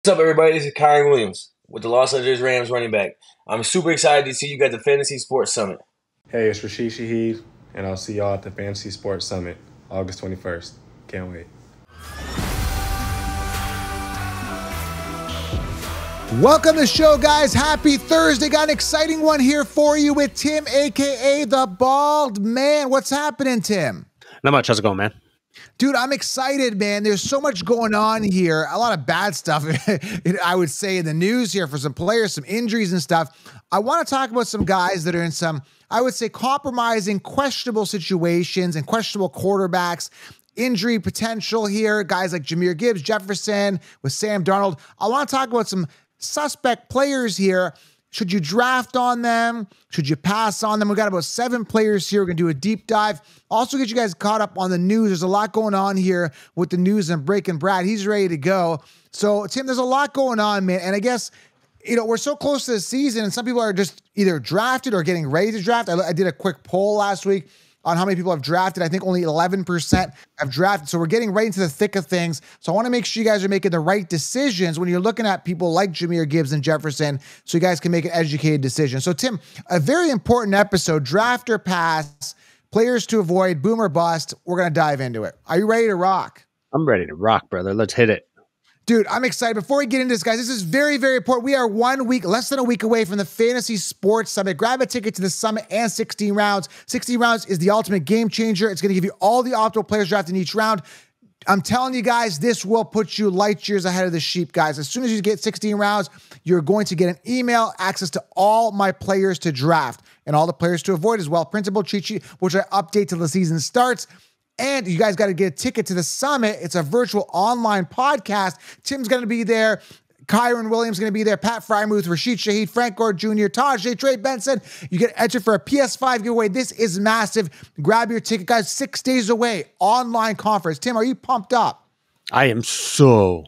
What's up, everybody? This is Kyron Williams with the Los Angeles Rams running back. I'm super excited to see you guys at the Fantasy Sports Summit. Hey, it's Rashid Shaheed, and I'll see y'all at the Fantasy Sports Summit, August 21st. Can't wait. Welcome to the show, guys. Happy Thursday. Got an exciting one here for you with Tim, a.k.a. The Bald Man. What's happening, Tim? Not much. How's it going, man? Dude, I'm excited, man. There's so much going on here. A lot of bad stuff, I would say, in the news here for some players, some injuries and stuff. I want to talk about some guys that are in some, I would say, compromising, questionable situations and questionable quarterbacks. Injury potential here. Guys like Jahmyr Gibbs, Jefferson, with Sam Darnold. I want to talk about some suspect players here. Should you draft on them? Should you pass on them? We got about 7 players here. We're going to do a deep dive. Also get you guys caught up on the news. There's a lot going on here with the news and Breaking Brad. He's ready to go. So, Tim, there's a lot going on, man. And I guess, we're so close to the season, and some people are just either drafted or getting ready to draft. I did a quick poll last week on how many people have drafted. I think only 11% have drafted. So we're getting right into the thick of things. So I want to make sure you guys are making the right decisions when you're looking at people like Jahmyr Gibbs and Jefferson, so you guys can make an educated decision. So, Tim, a very important episode, draft or pass, players to avoid, boom or bust. We're going to dive into it. Are you ready to rock? I'm ready to rock, brother. Let's hit it. Dude, I'm excited. Before we get into this, guys, this is very, very important. We are 1 week, less than a week away from the Fantasy Sports Summit. Grab a ticket to the summit and 16 rounds. 16 rounds is the ultimate game changer. It's going to give you all the optimal players drafted in each round. I'm telling you guys, this will put you light years ahead of the sheep, guys. As soon as you get 16 rounds, you're going to get an email, access to all my players to draft and all the players to avoid as well. Printable cheat sheet, which I update till the season starts. And you guys got to get a ticket to the summit. It's a virtual online podcast. Tim's going to be there. Kyron Williams going to be there. Pat Frymuth, Rashid Shaheed, Frank Gore Jr., Tajay, Trey Benson. You get entered for a PS5 giveaway. This is massive. Grab your ticket, guys. 6 days away. Online conference. Tim, are you pumped up? I am so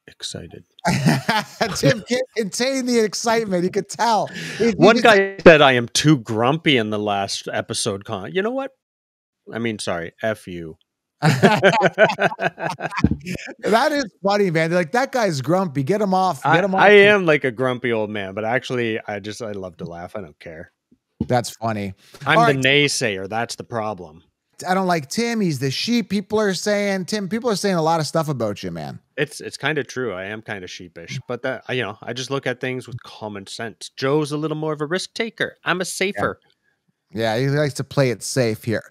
excited. Tim can't contain the excitement. You could tell. One guy said I am too grumpy in the last episode. You know what? I mean, sorry, F you. That is funny, man. They're like, that guy's grumpy. Get him off. Get him off. I am like a grumpy old man, but actually, I love to laugh. I don't care. That's funny. I'm the naysayer. That's the problem. I don't like Tim. He's the sheep. People are saying a lot of stuff about you, man. It's kind of true. I am kind of sheepish, but that, I just look at things with common sense. Joe's a little more of a risk taker. I'm a safer. Yeah, he likes to play it safe here.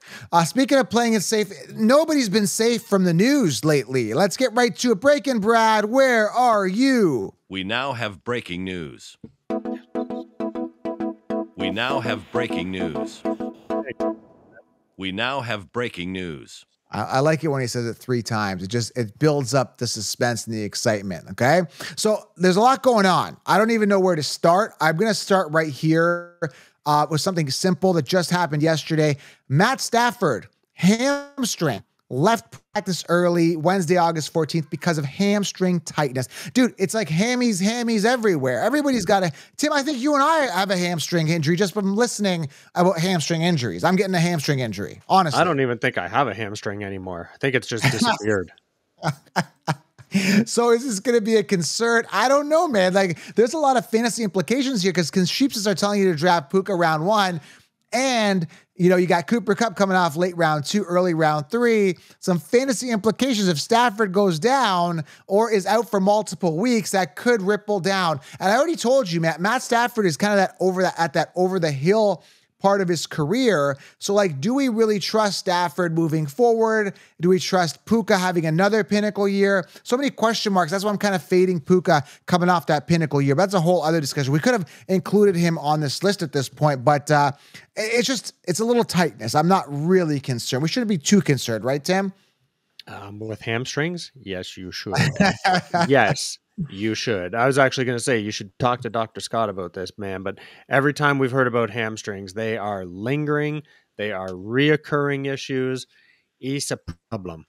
Speaking of playing it safe, nobody's been safe from the news lately. Let's get right to it. Breaking Brad, where are you? We now have breaking news. We now have breaking news. We now have breaking news. I like it when he says it 3 times. It builds up the suspense and the excitement, okay? So there's a lot going on. I don't even know where to start. I'm going to start right here with something simple that just happened yesterday. Matt Stafford, hamstring, left practice early Wednesday, August 14th because of hamstring tightness. Dude, it's like hammies everywhere. Everybody's got a... Tim, I think you and I have a hamstring injury just from listening about hamstring injuries. I'm getting a hamstring injury, honestly. I don't even think I have a hamstring anymore. I think it's just disappeared. So is this going to be a concern? I don't know, man. Like, there's a lot of fantasy implications here because Sheepses are telling you to draft Puka round 1, and you got Cooper Kupp coming off late round 2, early round 3. Some fantasy implications if Stafford goes down or is out for multiple weeks, that could ripple down. And I already told you, Matt Stafford is kind of that over the hill part of his career. So, like, do we really trust Stafford moving forward? Do we trust Puka having another pinnacle year? So many question marks. That's why I'm kind of fading Puka coming off that pinnacle year. But that's a whole other discussion. We could have included him on this list at this point, but it's a little tightness. I'm not really concerned. We shouldn't be too concerned, right, Tim? With hamstrings? Yes, you should. Yes. You should. I was actually going to say you should talk to Dr. Scott about this, man. But every time we've heard about hamstrings, they are lingering. They are reoccurring issues. It's a problem.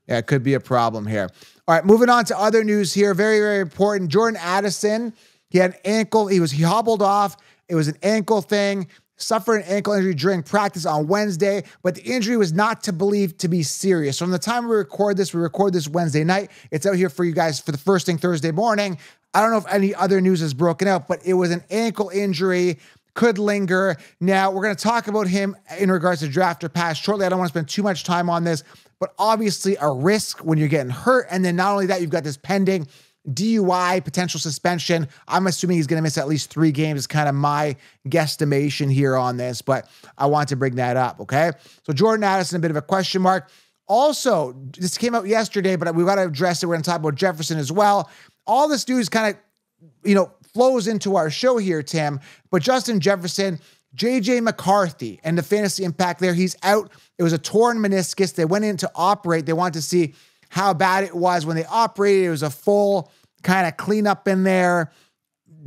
Yeah, it could be a problem here. All right, moving on to other news here. Very, very important. Jordan Addison, he had an ankle. He hobbled off. It was an ankle thing. suffered an ankle injury during practice on Wednesday, but the injury was not to believe to be serious. So from the time we record this Wednesday night. It's out here for you guys for the first thing Thursday morning. I don't know if any other news is broken out, but it was an ankle injury, could linger. Now, we're going to talk about him in regards to draft or pass shortly. I don't want to spend too much time on this, but obviously a risk when you're getting hurt. And then not only that, you've got this pending DUI, potential suspension. I'm assuming he's going to miss at least 3 games. Is kind of my guesstimation here on this, but I want to bring that up, okay? So Jordan Addison, a bit of a question mark. Also, this came out yesterday, but we've got to address it. We're going to talk about Jefferson as well. All this news kind of, flows into our show here, Tim, but Justin Jefferson, JJ McCarthy, and the fantasy impact there, he's out. It was a torn meniscus. They went in to operate. They wanted to see how bad it was when they operated. It was a full kind of cleanup in there,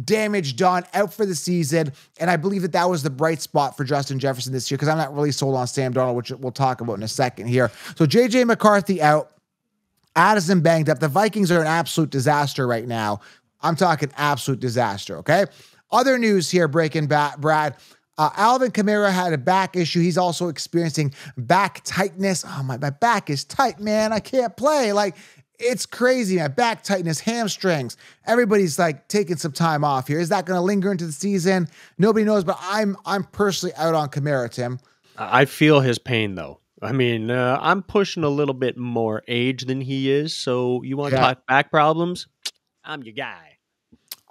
damage done, out for the season. And I believe that was the bright spot for Justin Jefferson this year, because I'm not really sold on Sam Darnold, which we'll talk about in a second here. So JJ McCarthy out, Addison banged up. The Vikings are an absolute disaster right now. I'm talking absolute disaster, okay? Other news here, breaking Brad. Alvin Kamara had a back issue. He's also experiencing back tightness. Oh, my back is tight, man. I can't play. Like, it's crazy. My back tightness, hamstrings. Everybody's like taking some time off here. Is that going to linger into the season? Nobody knows, but I'm personally out on Kamara, Tim. I feel his pain, though. I mean, I'm pushing a little bit more age than he is. So you want to talk back problems? I'm your guy.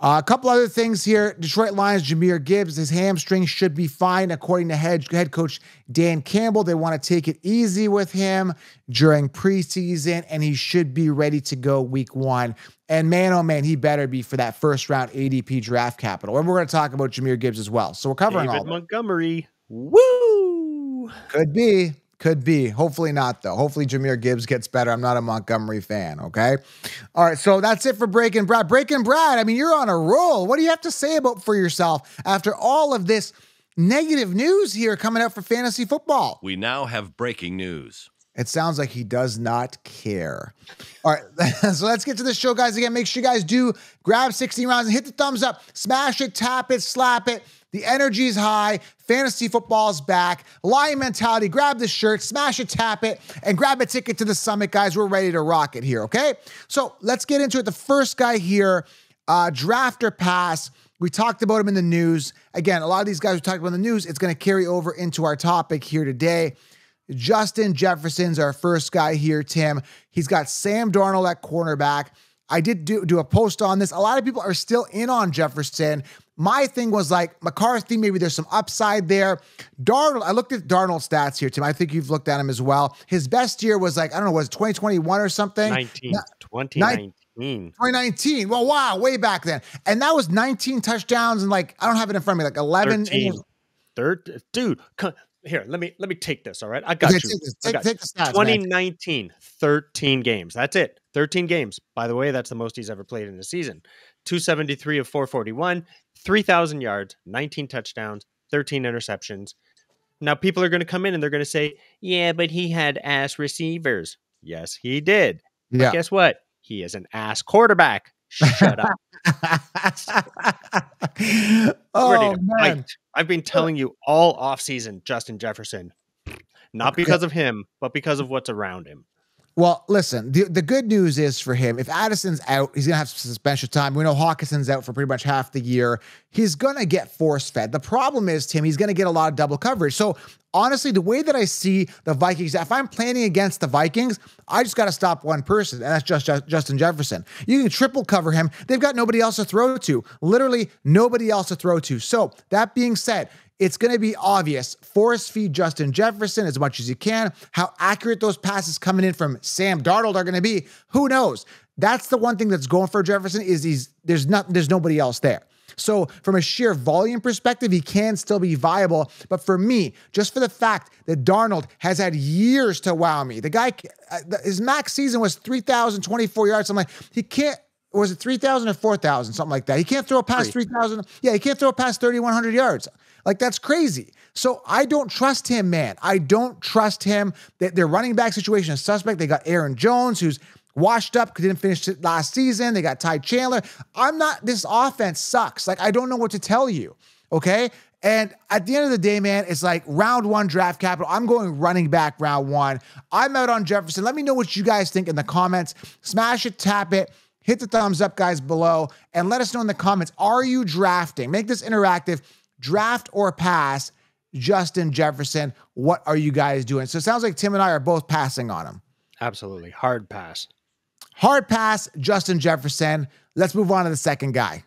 A couple other things here. Detroit Lions, Jahmyr Gibbs, his hamstring should be fine, according to head coach Dan Campbell. They want to take it easy with him during preseason, and he should be ready to go week 1. And man, oh man, he better be for that first round ADP draft capital. And we're going to talk about Jahmyr Gibbs as well. So we're covering David all that. Montgomery. Woo! Could be. Hopefully not, though. Hopefully Jahmyr Gibbs gets better. I'm not a Montgomery fan, okay? All right, so that's it for Breaking Brad. Breaking Brad, I mean, you're on a roll. What do you have to say for yourself after all of this negative news here coming out for fantasy football? We now have breaking news. It sounds like he does not care. All right, so let's get to the show, guys. Again, make sure you guys do grab 16 rounds and hit the thumbs up. Smash it, tap it, slap it. The energy's high. Fantasy football's back. Lion mentality. Grab the shirt, smash it, tap it, and grab a ticket to the summit, guys. We're ready to rock it here, okay? So let's get into it. The first guy here, draft or pass. We talked about him in the news. Again, a lot of these guys we talked about in the news, it's going to carry over into our topic here today. Justin Jefferson's our first guy here, Tim. He's got Sam Darnold at cornerback. I did do a post on this. A lot of people are still in on Jefferson. My thing was like McCarthy, maybe there's some upside there. Darnold, I looked at Darnold's stats here, Tim. I think you've looked at him as well. His best year was like, I don't know, was it 2021 or something? 2019. Well, wow, way back then. And that was 19 touchdowns and like, I don't have it in front of me, like 11. 13. Dude, here, let me take this, all right? I got you. Take the stats, 2019, man. 13 games. That's it. 13 games. By the way, that's the most he's ever played in a season. 273 of 441, 3,000 yards, 19 touchdowns, 13 interceptions. Now, people are going to come in and they're going to say, yeah, but he had ass receivers. Yes, he did. Yeah. But guess what? He is an ass quarterback. Shut up. Oh, man. I've been telling you all offseason, Justin Jefferson. Not because of him, but because of what's around him. Well, listen, the good news is for him, if Addison's out, he's going to have some suspension time. We know Hawkinson's out for pretty much half the year. He's going to get force-fed. The problem is, Tim, he's going to get a lot of double coverage. So, honestly, the way that I see the Vikings, if I'm planning against the Vikings, I just got to stop one person, and that's just Justin Jefferson. You can triple cover him. They've got nobody else to throw to. Literally nobody else to throw to. So, that being said, it's going to be obvious. Force feed Justin Jefferson as much as you can. How accurate those passes coming in from Sam Darnold are going to be, who knows? That's the one thing that's going for Jefferson is there's nobody else there. So from a sheer volume perspective, he can still be viable. But for me, just for the fact that Darnold has had years to wow me, the guy, his max season was 3,024 yards. I'm like, he can't. Or was it 3,000 or 4,000, something like that? He can't throw past 3,000. Yeah, he can't throw past 3,100 yards. Like, that's crazy. So I don't trust him, man. I don't trust him. Their running back situation is suspect. They got Aaron Jones, who's washed up because he didn't finish it last season. They got Ty Chandler. This offense sucks. Like, I don't know what to tell you, okay? And at the end of the day, man, it's like round 1 draft capital. I'm going running back round 1. I'm out on Jefferson. Let me know what you guys think in the comments. Smash it, tap it, hit the thumbs up, guys, below, and let us know in the comments. Are you drafting? Make this interactive. Draft or pass Justin Jefferson. What are you guys doing? So it sounds like Tim and I are both passing on him. Absolutely. Hard pass. Hard pass, Justin Jefferson. Let's move on to the second guy.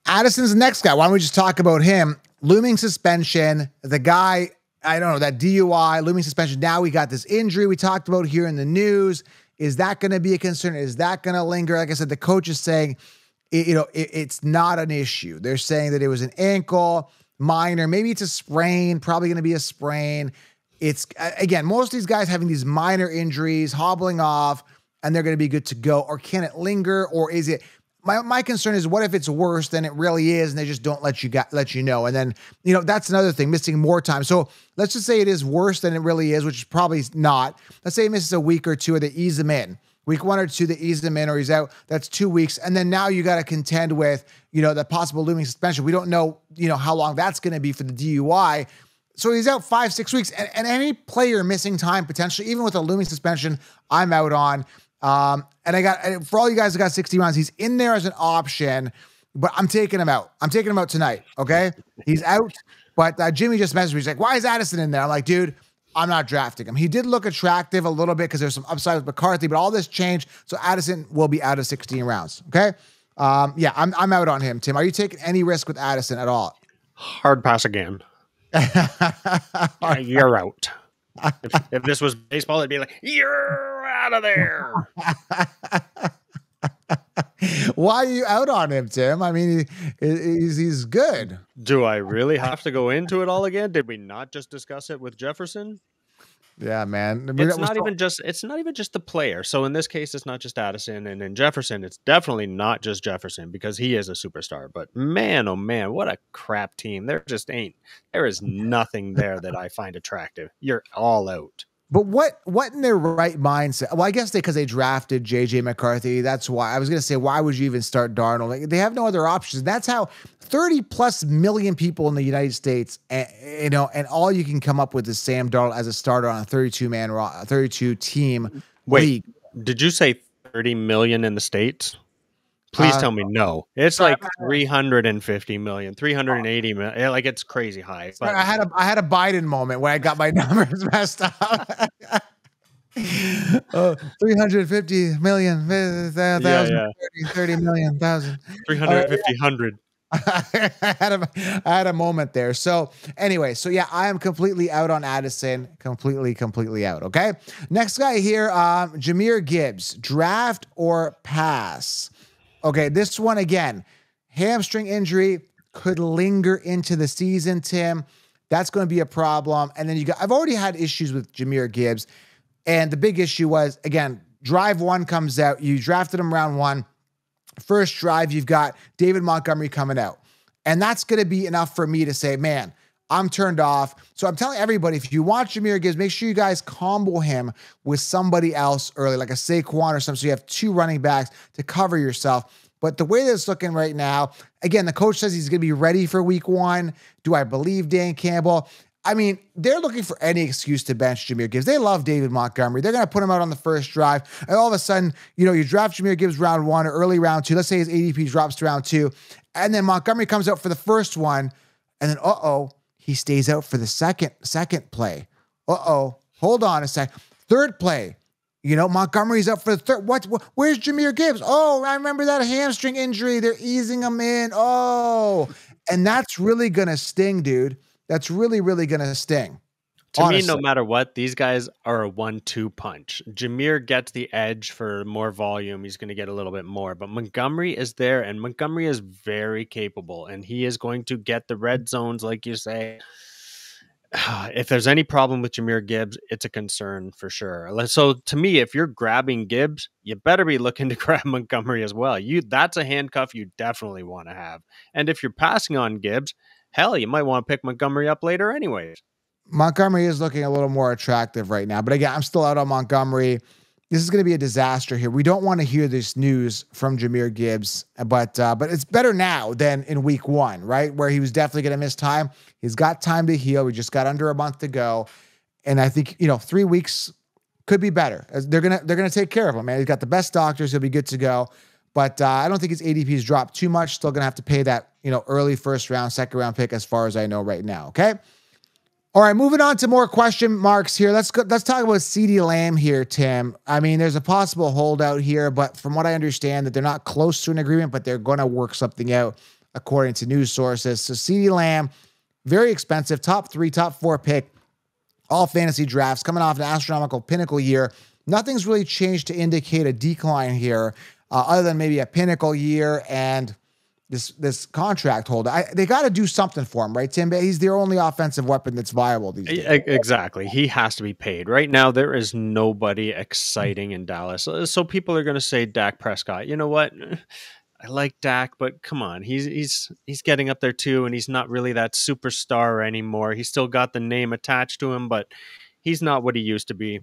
Addison's the next guy. Why don't we just talk about him? Looming suspension. The guy, I don't know, that DUI, looming suspension. Now we got this injury we talked about here in the news. Is that going to be a concern? Is that going to linger? Like I said, the coach is saying, it's not an issue. They're saying that it was an ankle, minor. Maybe it's a sprain, probably going to be a sprain. It's, again, most of these guys having these minor injuries, hobbling off, and they're going to be good to go. Or can it linger? Or is it... My concern is, what if it's worse than it really is and they just don't let you know? And then, that's another thing, missing more time. So let's just say it is worse than it really is, which is probably not. Let's say he misses a week or two, or they ease him in. Week 1 or 2, they ease him in, or he's out. That's 2 weeks. And then now you got to contend with, the possible looming suspension. We don't know, how long that's going to be for the DUI. So he's out 5-6 weeks. And any player missing time, potentially, even with a looming suspension, I'm out on. And I got, for all you guys that got 60 rounds, he's in there as an option, but I'm taking him out. I'm taking him out tonight. Okay. He's out, but Jimmy just messaged me. He's like, why is Addison in there? I'm like, dude, I'm not drafting him. He did look attractive a little bit because there's some upside with McCarthy, but all this changed. So Addison will be out of 16 rounds. Okay. Yeah, I'm out on him. Tim, are you taking any risk with Addison at all? Hard pass again. You're out. If this was baseball, it'd be like, you're out of there. Why are you out on him, Tim? I mean, he's good. Do I really have to go into it all again? Did we not just discuss it with Jefferson? Yeah, man. It's not even just the player. So in this case, it's not just Addison, and in Jefferson, it's definitely not just Jefferson because he is a superstar. But man, oh man, what a crap team. There is nothing there that I find attractive. You're all out. But what in their right mindset? Well, I guess because they drafted JJ McCarthy. That's why I was going to say, why would you even start Darnold? Like, they have no other options. That's how 30+ million people in the United States, and all you can come up with is Sam Darnold as a starter on a 32 team league. Did you say 30 million in the States? Please tell me no. It's like 350 million, 380 million. Like, it's crazy high. But I had a Biden moment where I got my numbers messed up. 350 million, 30 million, 1,000. 350, 100. I had a moment there. So anyway, yeah, I am completely out on Addison. Completely out. Okay. Next guy here, Jahmyr Gibbs. Draft or pass? Okay, this one again, hamstring injury could linger into the season, Tim. That's going to be a problem. And then I've already had issues with Jahmyr Gibbs. And the big issue was, again, drive 1 comes out. You drafted him round 1. First drive, you've got David Montgomery coming out. And that's going to be enough for me to say, man, I'm turned off. So I'm telling everybody, if you want Jahmyr Gibbs, make sure you guys combo him with somebody else early, like a Saquon or something. So you have 2 running backs to cover yourself. But the way that it's looking right now, again, the coach says he's going to be ready for week 1. Do I believe Dan Campbell? I mean, they're looking for any excuse to bench Jahmyr Gibbs. They love David Montgomery. They're going to put him out on the first drive. And all of a sudden, you draft Jahmyr Gibbs round 1 or early round 2. Let's say his ADP drops to round 2. And then Montgomery comes out for the first one. And then, he stays out for the second play. Hold on a sec. Third play. Montgomery's up for the third. Where's Jahmyr Gibbs? Oh, I remember that hamstring injury. They're easing him in. And that's really going to sting, dude. That's really, really going to sting. To me, no matter what, these guys are a 1-2 punch. Jahmyr gets the edge for more volume. He's going to get a little bit more. But Montgomery is there, and Montgomery is very capable, and he is going to get the red zones, like you say. If there's any problem with Jahmyr Gibbs, it's a concern for sure. So to me, if you're grabbing Gibbs, you better be looking to grab Montgomery as well. That's a handcuff you definitely want to have. And if you're passing on Gibbs, hell, you might want to pick Montgomery up later anyways. Montgomery is looking a little more attractive right now. But again, I'm still out on Montgomery. this is going to be a disaster here. We don't want to hear this news from Jahmyr Gibbs, but it's better now than in week 1, right? Where he was definitely going to miss time. He's got time to heal. We just got under a month to go. And I think, 3 weeks could be better. They're going to take care of him, man. He's got the best doctors. He'll be good to go. But I don't think his ADP's dropped too much. Still going to have to pay that, early first round, second round pick as far as I know right now. Okay. All right, moving on to more question marks here. Let's talk about CeeDee Lamb here, Tim. I mean, there's a possible holdout here, but from what I understand, that they're not close to an agreement, but they're going to work something out according to news sources. So CeeDee Lamb, very expensive, top 3, top 4 pick, all fantasy drafts, coming off an astronomical pinnacle year. Nothing's really changed to indicate a decline here, other than maybe a pinnacle year and this contract holder. They got to do something for him, right, Tim? He's their only offensive weapon that's viable these days. Exactly. He has to be paid. Right now, there is nobody exciting in Dallas. So people are going to say Dak Prescott. You know what? I like Dak, but come on. He's getting up there too, and he's not really that superstar anymore. He's still got the name attached to him, but he's not what he used to be.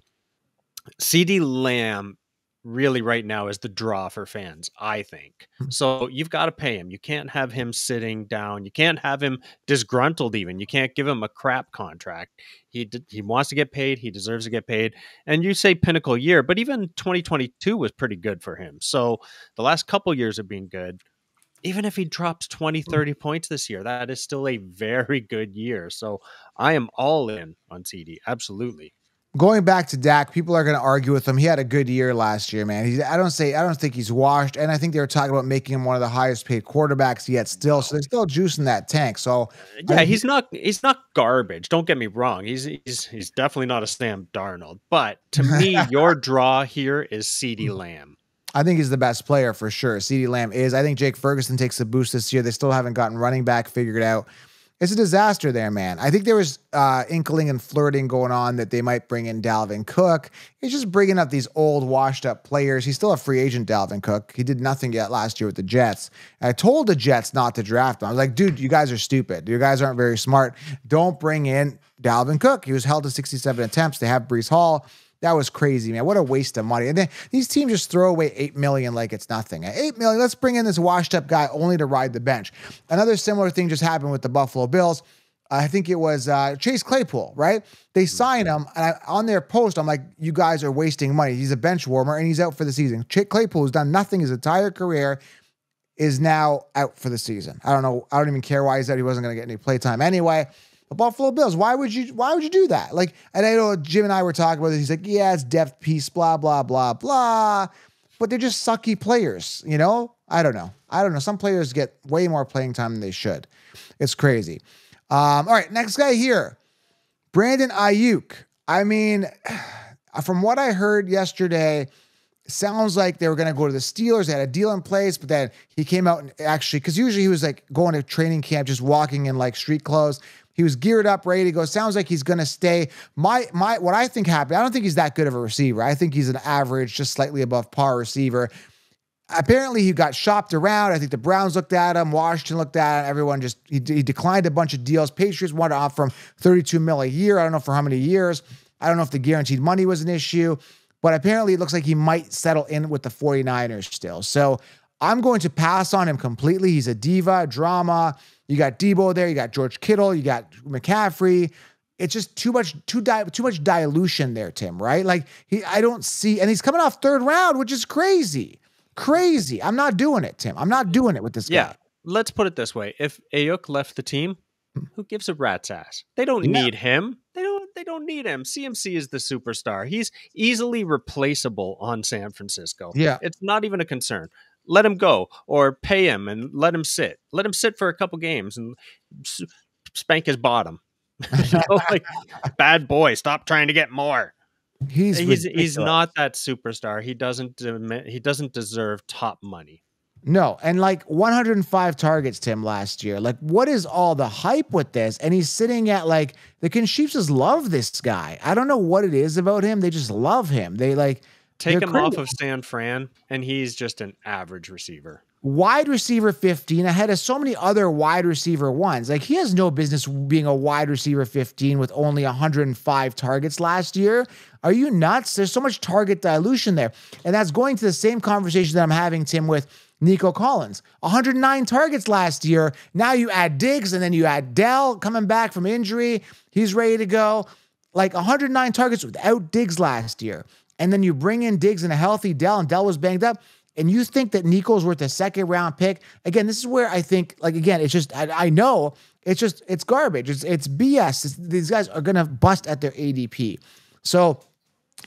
CeeDee Lamb really right now is the draw for fans, I think. So you've got to pay him. You can't have him sitting down. You can't have him disgruntled even. You can't give him a crap contract. He wants to get paid. He deserves to get paid. And you say pinnacle year, but even 2022 was pretty good for him. So the last couple years have been good. Even if he drops 20, 30 points this year, that is still a very good year. So I am all in on CeeDee. Absolutely. Going back to Dak, people are going to argue with him. He had a good year last year, man. I don't think he's washed, and I think they were talking about making him one of the highest paid quarterbacks yet still. So they're still juicing that tank. So yeah, he's not garbage. Don't get me wrong. He's definitely not a Sam Darnold. But to me, your draw here is CeeDee Lamb. I think he's the best player for sure. CeeDee Lamb is. I think Jake Ferguson takes a boost this year. They still haven't gotten running back figured out. It's a disaster there, man. I think there was inkling and flirting going on that they might bring in Dalvin Cook. He's just bringing up these old, washed-up players. He's still a free agent, Dalvin Cook. He did nothing yet last year with the Jets. And I told the Jets not to draft him. I was like, dude, you guys are stupid. You guys aren't very smart. Don't bring in Dalvin Cook. He was held to 67 attempts. They have Breece Hall. That was crazy, man. What a waste of money. And then these teams just throw away $8 million like it's nothing. $8 million, let's bring in this washed-up guy only to ride the bench. Another similar thing just happened with the Buffalo Bills. I think it was Chase Claypool, right? They sign him, and on their post, I'm like, you guys are wasting money. He's a bench warmer, and he's out for the season. Claypool, who's done nothing his entire career, is now out for the season. I don't know. I don't even care why he's out. He wasn't going to get any playtime anyway. The Buffalo Bills, why would you do that? Like, and I know Jim and I were talking about this. He's like, yeah, it's depth piece, blah, blah, blah, blah. But they're just sucky players, I don't know. Some players get way more playing time than they should. It's crazy. All right, next guy here, Brandon Ayuk. I mean, from what I heard yesterday, it sounds like they were going to go to the Steelers. They had a deal in place, but then he came out and actually, because usually he was like going to training camp, just walking in like street clothes. He was geared up, ready to go. Sounds like he's going to stay. What I think happened, I don't think he's that good of a receiver. I think he's an average, just slightly above par receiver. Apparently, he got shopped around. I think the Browns looked at him, Washington looked at him. Everyone he declined a bunch of deals. Patriots wanted to offer him $32 million a year. I don't know for how many years. I don't know if the guaranteed money was an issue, but apparently it looks like he might settle in with the 49ers still. So I'm going to pass on him completely. He's a diva, drama. You got Debo there. You got George Kittle. You got McCaffrey. It's just too much dilution there, Tim, right? Like I don't see, and he's coming off third round, which is crazy. Crazy. I'm not doing it, Tim. I'm not doing it with this guy. Yeah. Let's put it this way. If Ayuk left the team, who gives a rat's ass? They don't need him. They don't need him. CMC is the superstar. He's easily replaceable on San Francisco. Yeah. It's not even a concern. Let him go or pay him and let him sit. Let him sit for a couple games and spank his bottom. Like, bad boy, stop trying to get more. He's not that superstar. He doesn't deserve top money. No, and like 105 targets, Tim, last year. Like, what is all the hype with this? And he's sitting at like the Chiefs just love this guy. I don't know what it is about him. They just love him. They like take him off of San Fran, and he's just an average receiver. wide receiver 15 ahead of so many other wide receiver ones. Like, he has no business being a wide receiver 15 with only 105 targets last year. Are you nuts? There's so much target dilution there. And that's going to the same conversation that I'm having, Tim, with Nico Collins. 109 targets last year. Now you add Diggs, and then you add Dell coming back from injury. He's ready to go. Like 109 targets without Diggs last year. And then you bring in Diggs and a healthy Dell, and Dell was banged up. And you think that Nico's worth a second round pick? Again, this is where I think, like, again, it's just, I know it's just, it's garbage. It's BS. These guys are going to bust at their ADP. So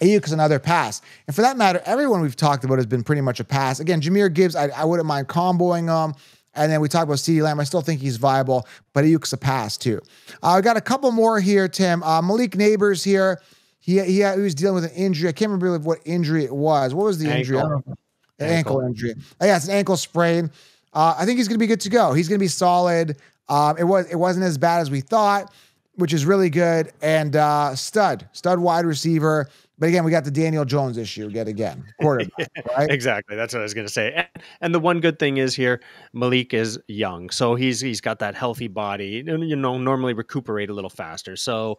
Ayuk is another pass. And for that matter, everyone we've talked about has been pretty much a pass. Again, Jahmyr Gibbs, I wouldn't mind comboing him. And then we talked about CeeDee Lamb. I still think he's viable, but Ayuk's a pass too. I got a couple more here, Tim. Malik Neighbors here. He was dealing with an injury. I can't remember what injury it was. What was the injury? I don't know. An ankle injury. Oh, yeah, it's an ankle sprain. I think he's going to be good to go. He's going to be solid. It wasn't as bad as we thought, which is really good. And stud wide receiver. But again, we got the Daniel Jones issue again. Quarterback, right? Exactly. That's what I was going to say. And the one good thing is here, Malik is young. So he's got that healthy body, normally recuperate a little faster. So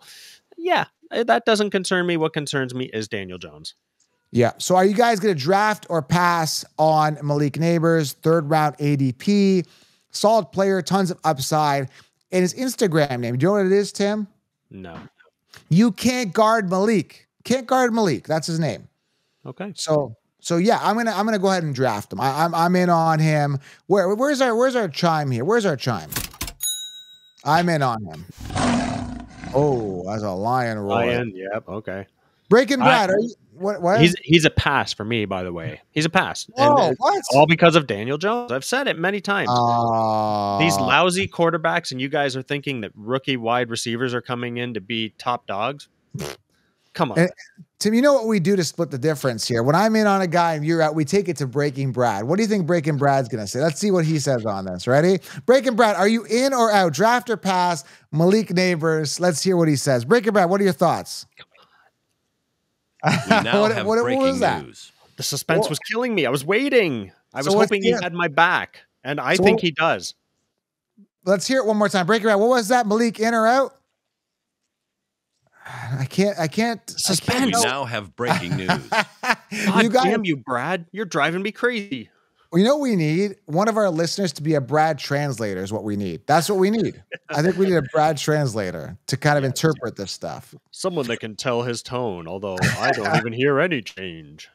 yeah, that doesn't concern me. What concerns me is Daniel Jones. Yeah. So are you guys going to draft or pass on Malik Neighbors, third round ADP, solid player, tons of upside, and his Instagram name? Do you know what it is, Tim? No. You can't guard Malik. Can't guard Malik. That's his name. Okay. So yeah, I'm gonna go ahead and draft him. I'm in on him. Where's our chime here? Where's our chime? I'm in on him. Oh, that's a lion roar. Lion. Yep. Okay. Breaking Bad. Are you? What? He's a pass for me, by the way. He's a pass. Oh, and what? All because of Daniel Jones. I've said it many times. These lousy quarterbacks, and you guys are thinking that rookie wide receivers are coming in to be top dogs. Come on. Tim, you know what we do to split the difference here? When I'm in on a guy and you're out, we take it to Breaking Brad. What do you think Breaking Brad's going to say? Let's see what he says on this. Ready? Breaking Brad, are you in or out? Draft or pass? Malik Neighbors. Let's hear what he says. Breaking Brad, what are your thoughts? We now have breaking news. The suspense was killing me. I was waiting. I was hoping he had my back, and I think he does. Let's hear it one more time. Breaking Bad. What was that? Malik in or out? I can't. Suspense. We now have breaking news. Damn you, Brad. You're driving me crazy. Well, you know what we need? One of our listeners to be a Brad translator is what we need. That's what we need. I think we need a Brad translator to kind of interpret this stuff. Someone that can tell his tone, although I don't even hear any change.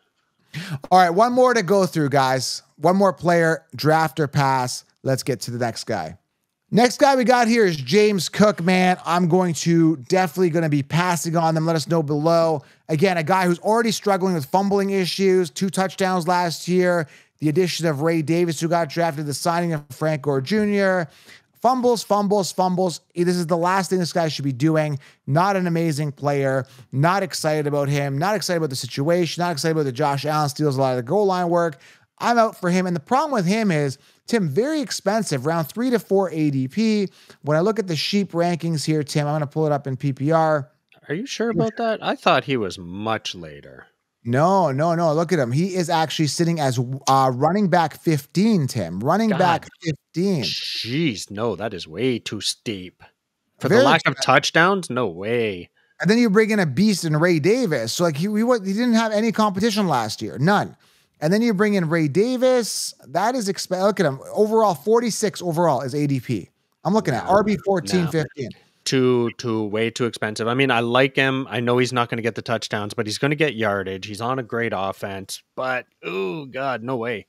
All right, one more to go through, guys. One more player, draft or pass. Let's get to the next guy. Next guy we got here is James Cook, man. I'm definitely going to be passing on them. Let us know below. Again, a guy who's already struggling with fumbling issues, 2 touchdowns last year. The addition of Ray Davis, who got drafted, the signing of Frank Gore Jr. Fumbles. This is the last thing this guy should be doing. Not an amazing player. Not excited about him. Not excited about the situation. Not excited about the Josh Allen steals a lot of the goal line work. I'm out for him. And the problem with him is, Tim, very expensive, around 3 to 4 ADP. When I look at the Sheep rankings here, Tim, I'm going to pull it up in PPR. Are you sure about that? I thought he was much later. No. Look at him. He is actually sitting as running back 15, Tim. Running back 15. Jeez, no, that is way too steep. For the lack of touchdowns? No way. And then you bring in a beast in Ray Davis. So, like, he didn't have any competition last year. None. And then you bring in Ray Davis. That is look at him. Overall, 46 overall is ADP. I'm looking at RB 14, 15. Way too expensive. I mean, I like him. I know he's not going to get the touchdowns, but he's going to get yardage. He's on a great offense, but oh God, no way.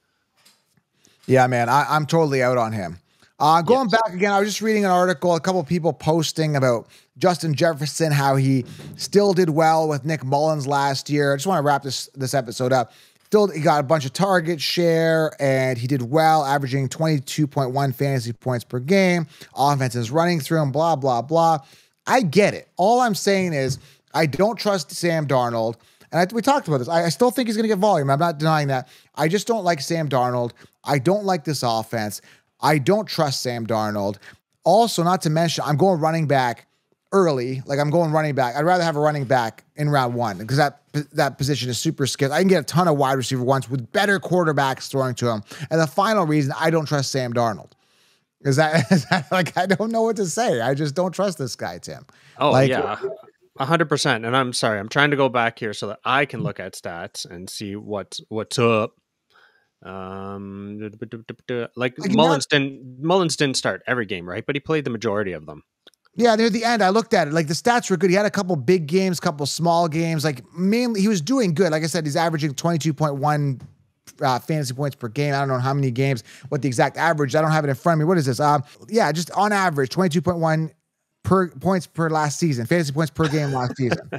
Yeah, man, I'm totally out on him. Going back again, I was just reading an article, a couple of people posting about Justin Jefferson, how he still did well with Nick Mullins last year. I just want to wrap this episode up. Still, he got a bunch of target share, and he did well, averaging 22.1 fantasy points per game. Offense is running through him, blah, blah, blah. I get it. All I'm saying is I don't trust Sam Darnold. And we talked about this. I still think he's going to get volume. I'm not denying that. I just don't like Sam Darnold. I don't like this offense. I don't trust Sam Darnold. Also, not to mention, I'm going running back early, like I'm going running back, I'd rather have a running back in round 1 because that position is super scarce. I can get a ton of wide receiver ones with better quarterbacks throwing to him. And the final reason I don't trust Sam Darnold is that like, I don't know what to say. I just don't trust this guy, Tim. Oh, like, yeah. 100%. And I'm sorry, I'm trying to go back here so that I can look at stats and see what's up. Like Mullins didn't start every game, right? But he played the majority of them. Yeah, near the end, I looked at it. Like the stats were good. He had a couple big games, couple small games. Like mainly, he was doing good. Like I said, he's averaging 22.1 fantasy points per game. I don't know how many games, what the exact average. I don't have it in front of me. What is this? Yeah, just on average, 22.1 points per last season, fantasy points per game last season.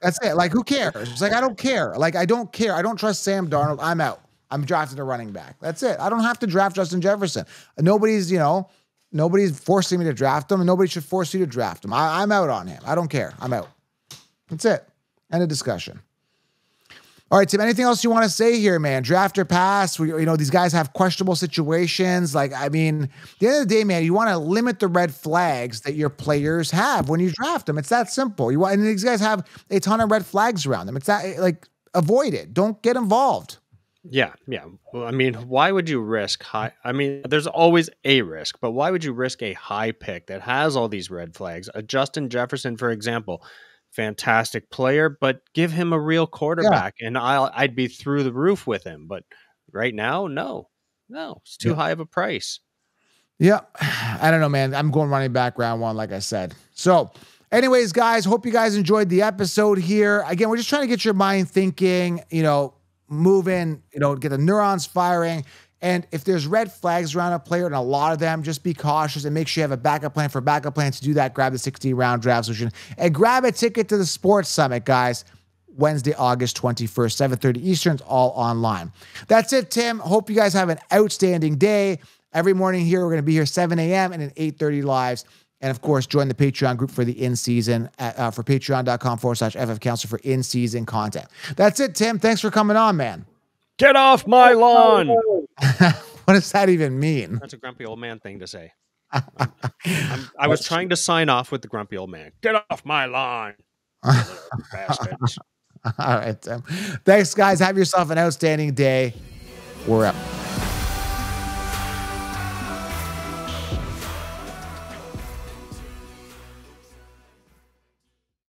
That's it. Like, who cares? It's like, I don't care. Like, I don't care. I don't trust Sam Darnold. I'm out. I'm drafting a running back. That's it. I don't have to draft Justin Jefferson. Nobody's forcing me to draft him, and nobody should force you to draft him. I'm out on him. I don't care. I'm out. That's it. End of discussion. All right, Tim, anything else you want to say here, man? Draft or pass? These guys have questionable situations. Like, I mean, at the end of the day, man, you want to limit the red flags that your players have when you draft them. It's that simple. And these guys have a ton of red flags around them. It's that, like, avoid it. Don't get involved. Yeah. Well, I mean, why would you risk high? I mean, there's always a risk, but why would you risk a high pick that has all these red flags? A Justin Jefferson, for example, fantastic player, but give him a real quarterback, and I'd be through the roof with him. But right now, no, it's too high of a price. Yeah, I don't know, man. I'm going running back round 1, like I said. So, anyways, guys, hope you guys enjoyed the episode here. Again, we're just trying to get your mind thinking, moving, get the neurons firing. And if there's red flags around a player, and a lot of them, just be cautious and make sure you have a backup plan. For backup plan to do that, grab the 16-round draft solution and grab a ticket to the Sports Summit, guys. Wednesday, August 21st, 7:30 Eastern, it's all online. That's it, Tim. Hope you guys have an outstanding day. Every morning here, we're going to be here 7 a.m. and at 8:30 lives. And of course, join the Patreon group for the in-season for patreon.com/FF Counselor for in-season content. That's it, Tim. Thanks for coming on, man. Get off my lawn. What does that even mean? That's a grumpy old man thing to say. I was trying to sign off with the grumpy old man. Get off my lawn. Bastards. All right, Tim. Thanks, guys. Have yourself an outstanding day. We're up.